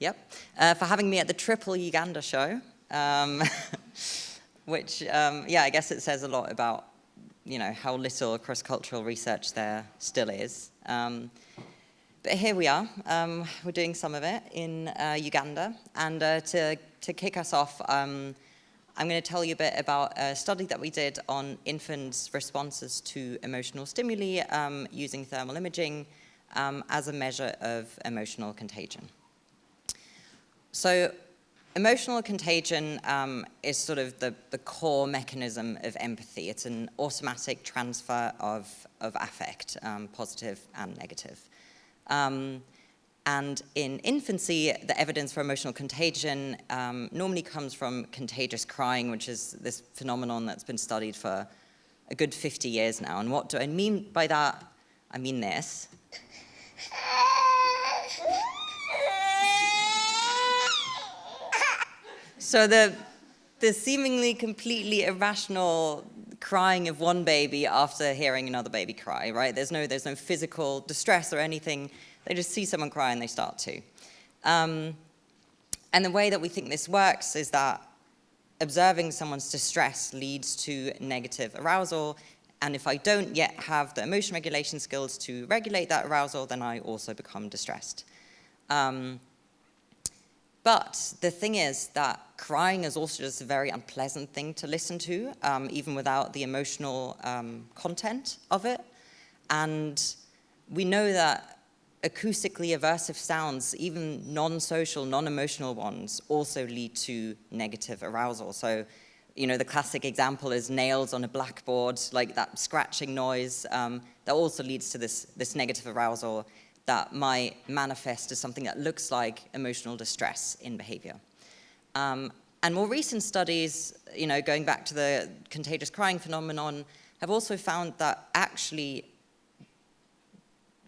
Yep, for having me at the Triple Uganda show, which, yeah, I guess it says a lot about, how little cross-cultural research there still is. But here we are. We're doing some of it in Uganda. And to kick us off, I'm going to tell you a bit about a study that we did on infants' responses to emotional stimuli using thermal imaging as a measure of emotional contagion. So emotional contagion is sort of the core mechanism of empathy. It's an automatic transfer of affect, positive and negative. And in infancy, the evidence for emotional contagion normally comes from contagious crying, which is this phenomenon that's been studied for a good 50 years now. And what do I mean by that? I mean this. So the seemingly completely irrational crying of one baby after hearing another baby cry, right? There's no physical distress or anything. They just see someone cry and they start to. And the way that we think this works is that observing someone's distress leads to negative arousal. And if I don't yet have the emotion regulation skills to regulate that arousal, then I also become distressed. But the thing is that crying is also just a very unpleasant thing to listen to, even without the emotional content of it. And we know that acoustically aversive sounds, even non-social, non-emotional ones, also lead to negative arousal. So, the classic example is nails on a blackboard, like that scratching noise, that also leads to this negative arousal that might manifest as something that looks like emotional distress in behavior. And more recent studies, going back to the contagious crying phenomenon, have also found that actually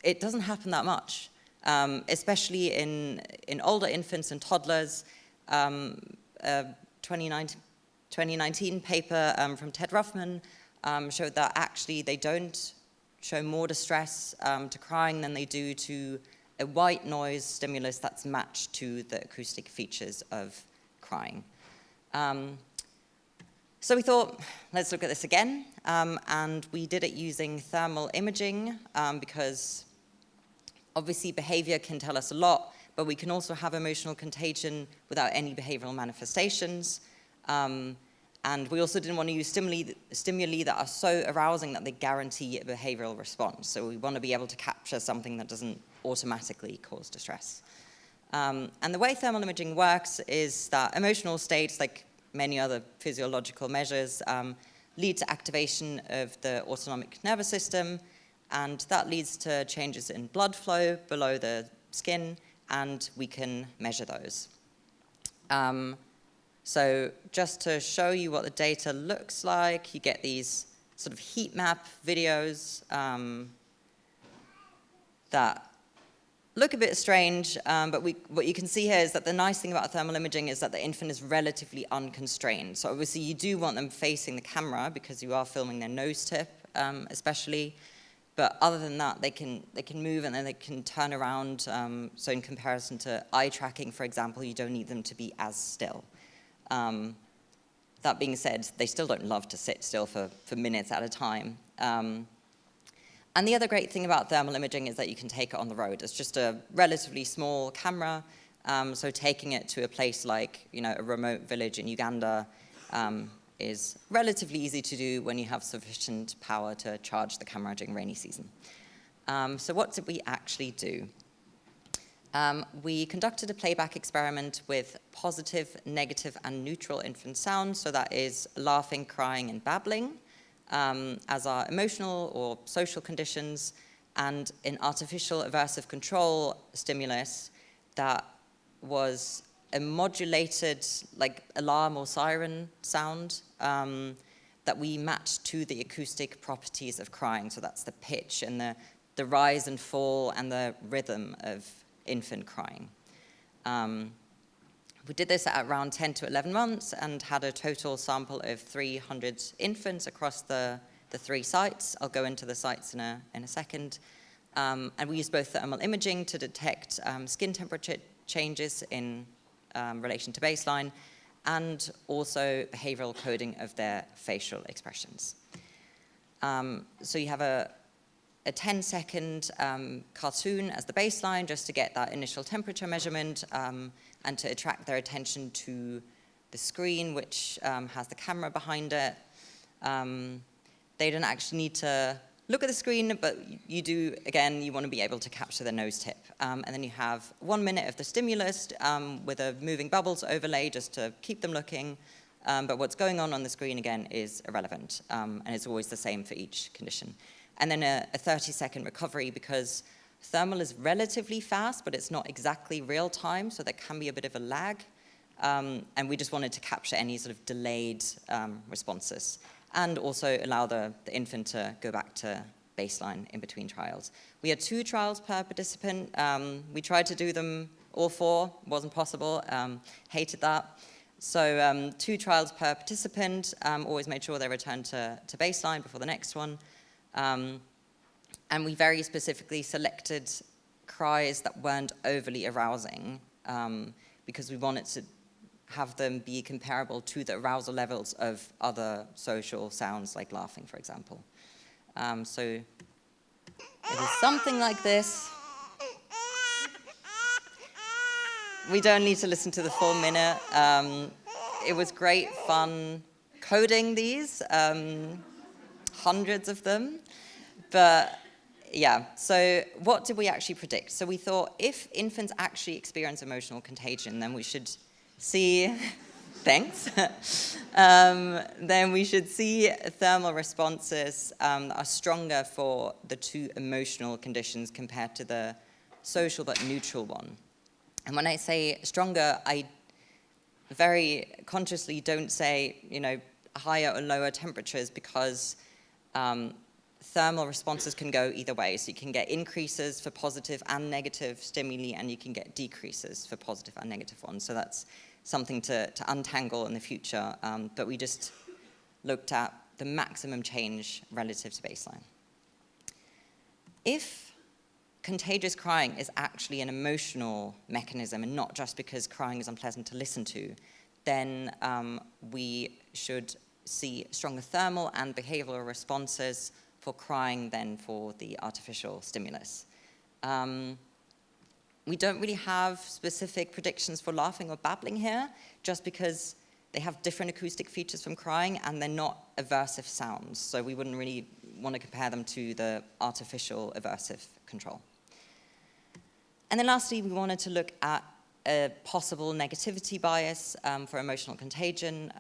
it doesn't happen that much, especially in older infants and toddlers. A 2019 paper from Ted Ruffman showed that actually they don't show more distress to crying than they do to a white noise stimulus that's matched to the acoustic features of crying. So we thought, let's look at this again. And we did it using thermal imaging because obviously behavior can tell us a lot, but we can also have emotional contagion without any behavioral manifestations. And we also didn't want to use stimuli that are so arousing that they guarantee a behavioral response. So we want to be able to capture something that doesn't automatically cause distress. And the way thermal imaging works is that emotional states, like many other physiological measures, lead to activation of the autonomic nervous system, and that leads to changes in blood flow below the skin, and we can measure those. So just to show you what the data looks like, you get these sort of heat map videos that look a bit strange, but what you can see here is that the nice thing about thermal imaging is that the infant is relatively unconstrained. So obviously you do want them facing the camera because you are filming their nose tip, especially. But other than that, they can move and then they can turn around. So in comparison to eye tracking, for example, you don't need them to be as still. That being said, they still don't love to sit still for minutes at a time. And the other great thing about thermal imaging is that you can take it on the road. It's just a relatively small camera, so taking it to a place like a remote village in Uganda is relatively easy to do when you have sufficient power to charge the camera during rainy season. So what did we actually do? We conducted a playback experiment with positive, negative, and neutral infant sounds, so that is laughing, crying, and babbling, as our emotional or social conditions, and an artificial aversive control stimulus that was a modulated, like alarm or siren sound that we matched to the acoustic properties of crying. So that's the pitch and the rise and fall and the rhythm of infant crying. We did this at around 10 to 11 months and had a total sample of 300 infants across the 3 sites. I'll go into the sites in a second. And we used both thermal imaging to detect skin temperature changes in relation to baseline, and also behavioral coding of their facial expressions. So you have a 10-second cartoon as the baseline, just to get that initial temperature measurement and to attract their attention to the screen, which has the camera behind it. They don't actually need to look at the screen, but you do, again, you want to be able to capture the nose tip. And then you have 1 minute of the stimulus with a moving bubbles overlay just to keep them looking. But what's going on the screen, again, is irrelevant. And it's always the same for each condition. And then a 30-second recovery, because thermal is relatively fast, but it's not exactly real time, so there can be a bit of a lag. And we just wanted to capture any sort of delayed responses, and also allow the infant to go back to baseline in between trials. We had 2 trials per participant. We tried to do them all 4, wasn't possible, hated that. So 2 trials per participant, always made sure they returned to baseline before the next one. And we very specifically selected cries that weren't overly arousing, because we wanted to have them be comparable to the arousal levels of other social sounds, like laughing, for example. So it is something like this. We don't need to listen to the full minute. It was great fun coding these, hundreds of them. But yeah, so what did we actually predict? So we thought if infants actually experience emotional contagion, then we should see, thanks, then we should see thermal responses that are stronger for the 2 emotional conditions compared to the social but neutral one. And when I say stronger, I very consciously don't say, higher or lower temperatures, because thermal responses can go either way. So you can get increases for positive and negative stimuli, and you can get decreases for positive and negative ones. So that's something to untangle in the future. But we just looked at the maximum change relative to baseline. If contagious crying is actually an emotional mechanism and not just because crying is unpleasant to listen to, then we should see stronger thermal and behavioral responses for crying than for the artificial stimulus. We don't really have specific predictions for laughing or babbling here, just because they have different acoustic features from crying and they're not aversive sounds, so we wouldn't really want to compare them to the artificial aversive control. And then lastly, we wanted to look at a possible negativity bias for emotional contagion.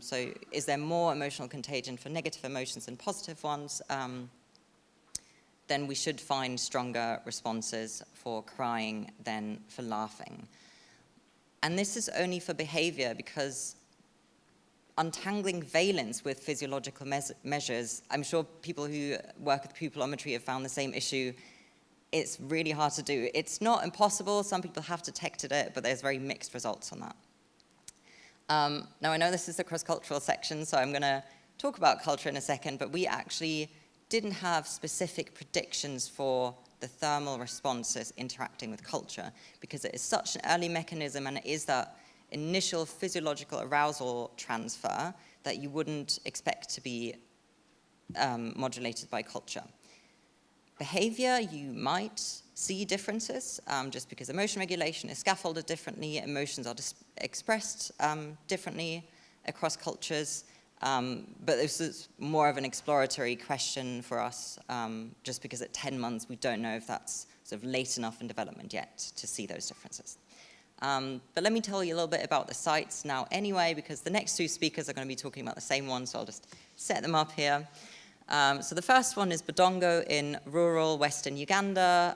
So is there more emotional contagion for negative emotions than positive ones? Then we should find stronger responses for crying than for laughing. And this is only for behavior, because untangling valence with physiological measures, I'm sure people who work with pupillometry have found the same issue. It's really hard to do. It's not impossible. Some people have detected it, but there's very mixed results on that. Now, I know this is the cross-cultural section, so I'm going to talk about culture in a second, but we actually didn't have specific predictions for the thermal responses interacting with culture, because it is such an early mechanism, and it is that initial physiological arousal transfer that you wouldn't expect to be modulated by culture. Behavior, you might see differences, just because emotion regulation is scaffolded differently, emotions are expressed differently across cultures. But this is more of an exploratory question for us, just because at 10 months we don't know if that's sort of late enough in development yet to see those differences. But let me tell you a little bit about the sites now anyway, because the next 2 speakers are going to be talking about the same one, so I'll just set them up here. So the first one is Budongo in rural western Uganda,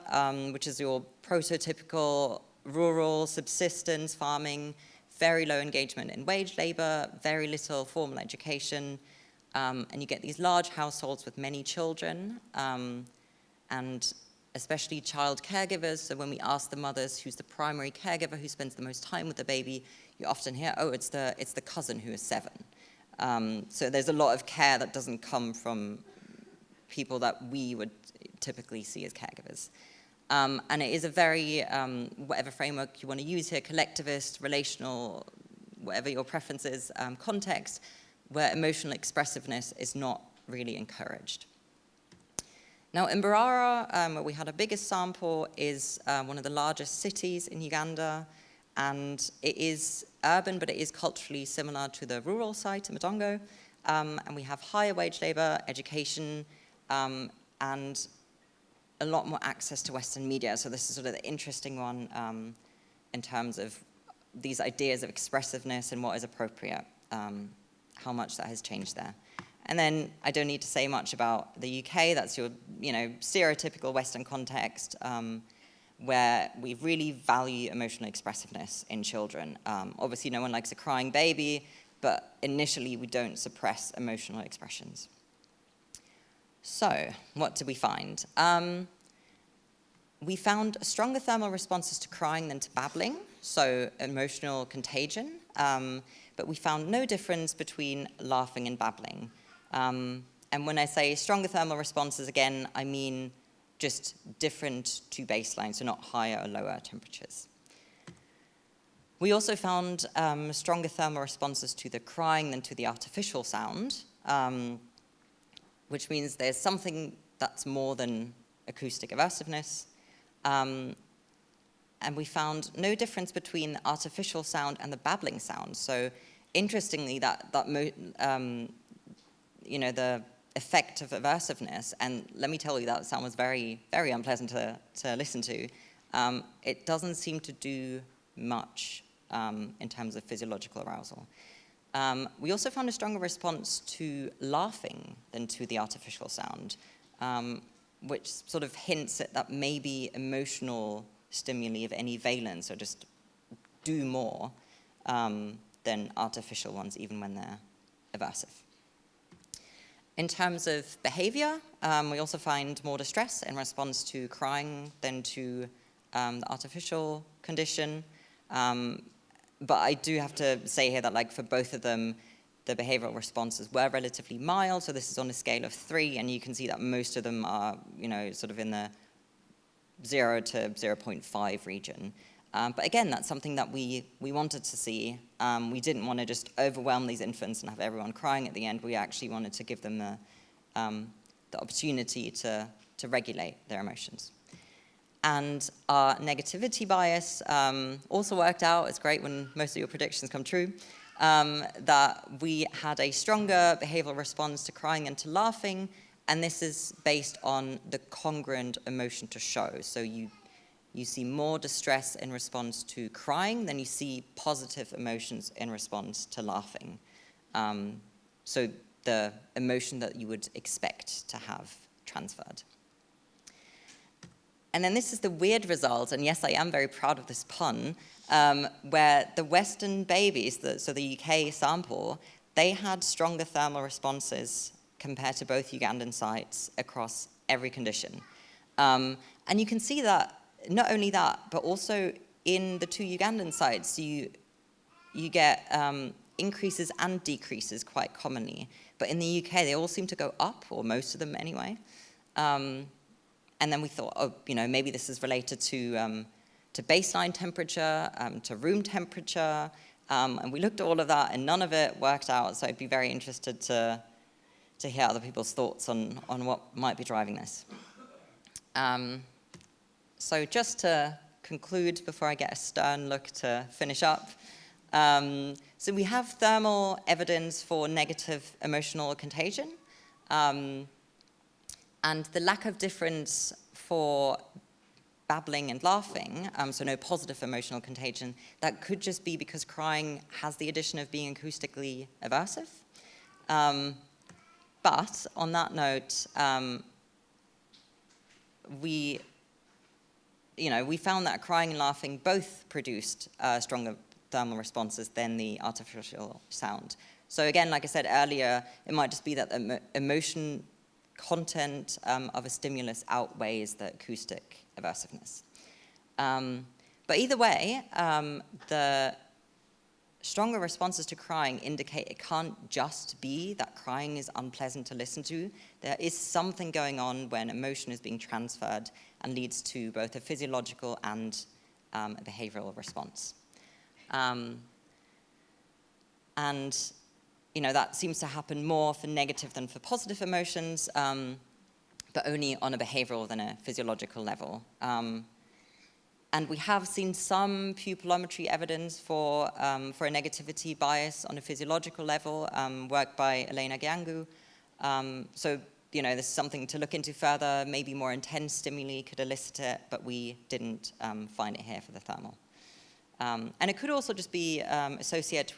which is your prototypical rural subsistence farming, very low engagement in wage labor, very little formal education, and you get these large households with many children, and especially child caregivers. So when we ask the mothers who's the primary caregiver, who spends the most time with the baby, you often hear, oh, it's the cousin who is 7. So there's a lot of care that doesn't come from people that we would typically see as caregivers. And it is a very, whatever framework you want to use here, collectivist, relational, whatever your preference is, context, where emotional expressiveness is not really encouraged. Now, in Mbarara, where we had a biggest sample, is one of the largest cities in Uganda, and it is urban, but it is culturally similar to the rural site in Madongo. And we have higher wage labor, education, and a lot more access to Western media. So this is sort of the interesting one in terms of these ideas of expressiveness and what is appropriate, how much that has changed there. And then I don't need to say much about the UK. That's your, stereotypical Western context where we really value emotional expressiveness in children. Obviously, no one likes a crying baby, but initially we don't suppress emotional expressions. So, what did we find? We found stronger thermal responses to crying than to babbling, so emotional contagion, but we found no difference between laughing and babbling. And when I say stronger thermal responses, again, I mean just different to baseline, so not higher or lower temperatures. We also found stronger thermal responses to the crying than to the artificial sound, which means there's something that's more than acoustic aversiveness. And we found no difference between the artificial sound and the babbling sound. So interestingly, the effect of aversiveness, and let me tell you, that sound was very, very unpleasant to listen to. It doesn't seem to do much in terms of physiological arousal. We also found a stronger response to laughing than to the artificial sound, which sort of hints at that maybe emotional stimuli of any valence or just do more than artificial ones, even when they're aversive. In terms of behavior, we also find more distress in response to crying than to the artificial condition. But I do have to say here that, for both of them, the behavioral responses were relatively mild. So this is on a scale of 3, and you can see that most of them are, sort of in the 0 to 0.5 region. But again, that's something that we wanted to see. We didn't want to just overwhelm these infants and have everyone crying at the end. We actually wanted to give them the opportunity to regulate their emotions. And our negativity bias also worked out. It's great when most of your predictions come true. That we had a stronger behavioral response to crying and to laughing, and this is based on the congruent emotion to show. So you see more distress in response to crying than you see positive emotions in response to laughing. So the emotion that you would expect to have transferred. And then this is the weird result, and yes, I am very proud of this pun, where the Western babies, so the UK sample, they had stronger thermal responses compared to both Ugandan sites across every condition. And you can see that, not only that, but also in the 2 Ugandan sites, you get increases and decreases quite commonly. But in the UK, they all seem to go up, or most of them anyway. And then we thought, maybe this is related to baseline temperature, to room temperature. And we looked at all of that, and none of it worked out. So I'd be very interested to hear other people's thoughts on what might be driving this. So just to conclude, before I get a stern look to finish up, so we have thermal evidence for negative emotional contagion. And the lack of difference for babbling and laughing, so no positive emotional contagion, that could just be because crying has the addition of being acoustically aversive. But on that note, we found that crying and laughing both produced stronger thermal responses than the artificial sound. So again, like I said earlier, it might just be that the emotion content of a stimulus outweighs the acoustic aversiveness. But either way, the stronger responses to crying indicate it can't just be that crying is unpleasant to listen to. There is something going on when emotion is being transferred and leads to both a physiological and a behavioral response. And that seems to happen more for negative than for positive emotions, but only on a behavioral than a physiological level. And we have seen some pupillometry evidence for a negativity bias on a physiological level, work by Elena Gyangu. So, this is something to look into further. Maybe more intense stimuli could elicit it, but we didn't find it here for the thermal. And it could also just be associated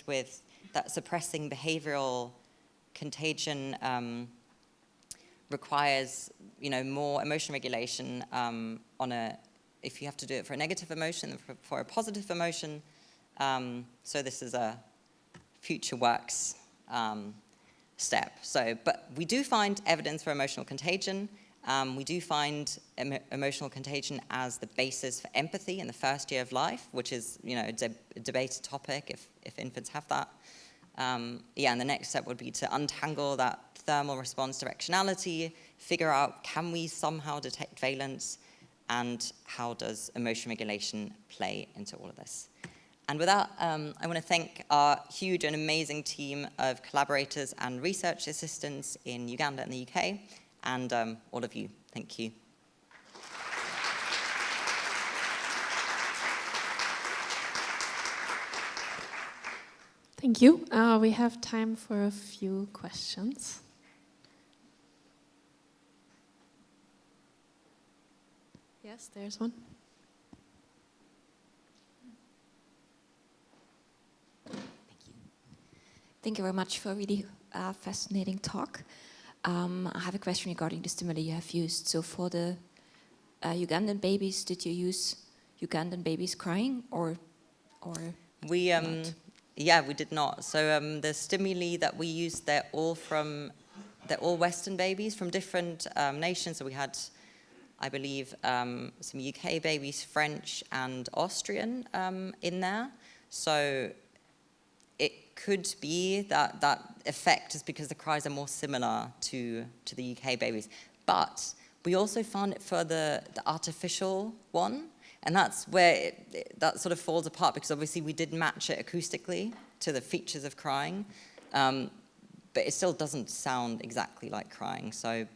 with that suppressing behavioral contagion requires, more emotion regulation if you have to do it for a negative emotion than for a positive emotion. So this is a future works step. But we do find evidence for emotional contagion. We do find emotional contagion as the basis for empathy in the first year of life, which is, a debated topic if infants have that. And the next step would be to untangle that thermal response directionality, figure out, can we somehow detect valence, and how does emotion regulation play into all of this? And with that, I want to thank our huge and amazing team of collaborators and research assistants in Uganda and the UK, and all of you. Thank you. Thank you. We have time for a few questions. Yes, there's one. Thank you very much for a really fascinating talk. I have a question regarding the stimuli you have used. So for the Ugandan babies, did you use Ugandan babies crying or not? Yeah, we did not. So the stimuli that we used, they're all Western babies from different nations. So we had, I believe, some UK babies, French and Austrian in there. So it could be that effect is because the cries are more similar to the UK babies. But we also found it for the artificial one. And that's where that sort of falls apart, because obviously we did match it acoustically to the features of crying. But it still doesn't sound exactly like crying. So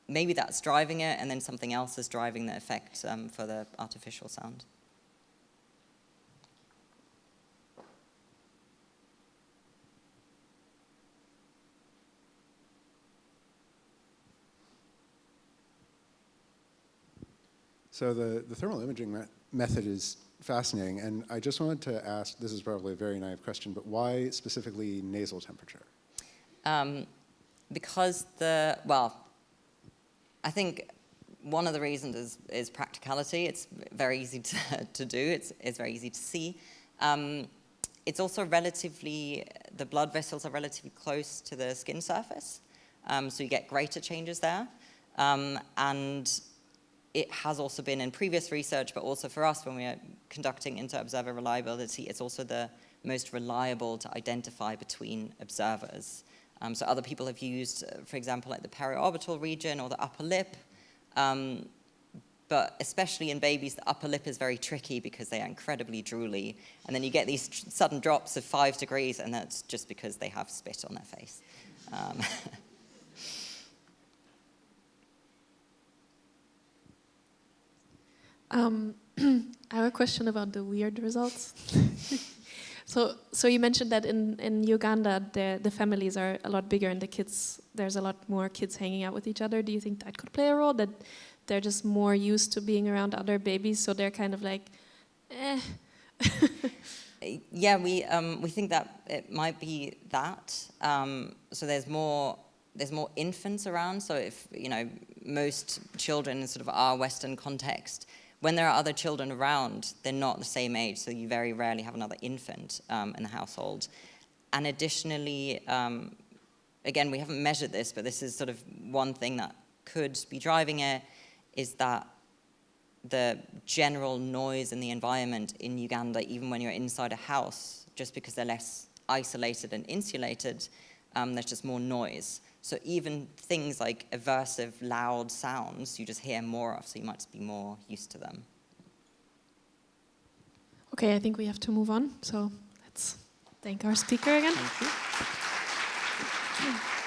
maybe that's driving it, and then something else is driving the effect for the artificial sound. So the thermal imaging method is fascinating, and I just wanted to ask, this is probably a very naive question, but why specifically nasal temperature? Because I think one of the reasons is practicality. It's very easy to do. It's very easy to see. It's also the blood vessels are relatively close to the skin surface, so you get greater changes there. And it has also been in previous research, but also for us when we are conducting inter-observer reliability, it's also the most reliable to identify between observers. So other people have used, for example, like the periorbital region or the upper lip, but especially in babies, the upper lip is very tricky because they are incredibly drooly, and then you get these sudden drops of 5 degrees, and that's just because they have spit on their face. I have a question about the weird results. So you mentioned that in Uganda the families are a lot bigger and there's a lot more kids hanging out with each other. Do you think that could play a role, that they're just more used to being around other babies, so they're kind of like, eh? Yeah, we think that it might be that. So there's more infants around. So if most children in sort of our Western context, when there are other children around, they're not the same age, so you very rarely have another infant in the household. And additionally, again, we haven't measured this, but this is sort of one thing that could be driving it, is that the general noise in the environment in Uganda, even when you're inside a house, just because they're less isolated and insulated, there's just more noise. So even things like aversive, loud sounds, you just hear more of, so you might be more used to them. Okay, I think we have to move on. So let's thank our speaker again. Thank you.